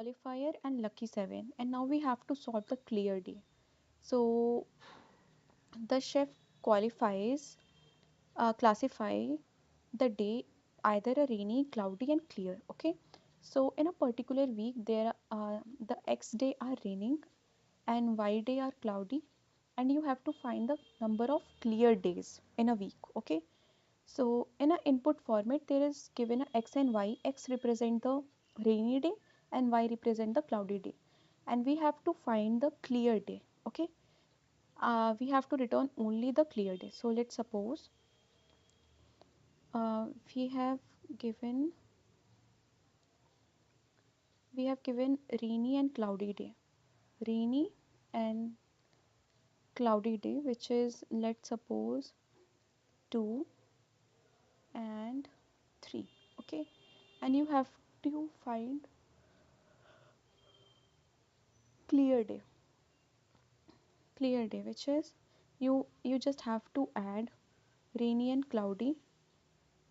qualifier and lucky 7, and now we have to solve the clear day. So the chef classify the day either a rainy, cloudy and clear. Okay, so in a particular week there the X day are raining and Y day are cloudy, and you have to find the number of clear days in a week. Okay, so in an input format there is given a X and Y. X represent the rainy day and Y represent the cloudy day, and we have to find the clear day. Okay, we have to return only the clear day. So let's suppose we have given rainy and cloudy day, rainy and cloudy day, which is, let's suppose, 2 and 3. Okay, and you have to find clear day, which is, you just have to add rainy and cloudy,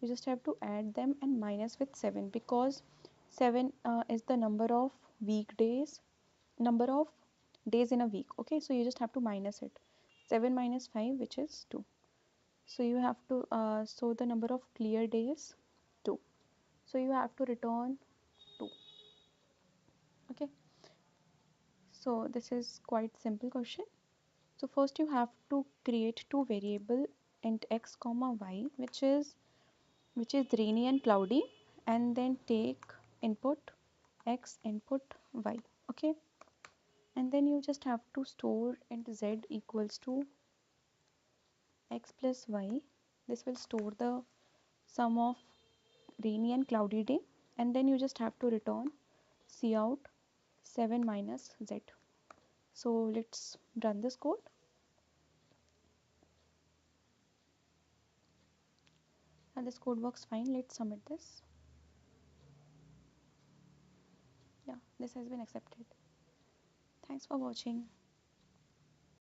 you just have to add them and minus with 7, because 7 is the number of weekdays, number of days in a week. Okay, so you just have to minus it. 7 minus 5, which is 2. So you have to so the number of clear days 2, so you have to return 2. Okay, so this is quite simple question. So first you have to create two variable int x comma y, which is rainy and cloudy, and then take input x, input y. Okay, and then you just have to store int z equals to x plus y. This will store the sum of rainy and cloudy day, and then you just have to return cout 7 minus z. So let's run this code, and this code works fine. Let's submit this. Yeah, this has been accepted. Thanks for watching.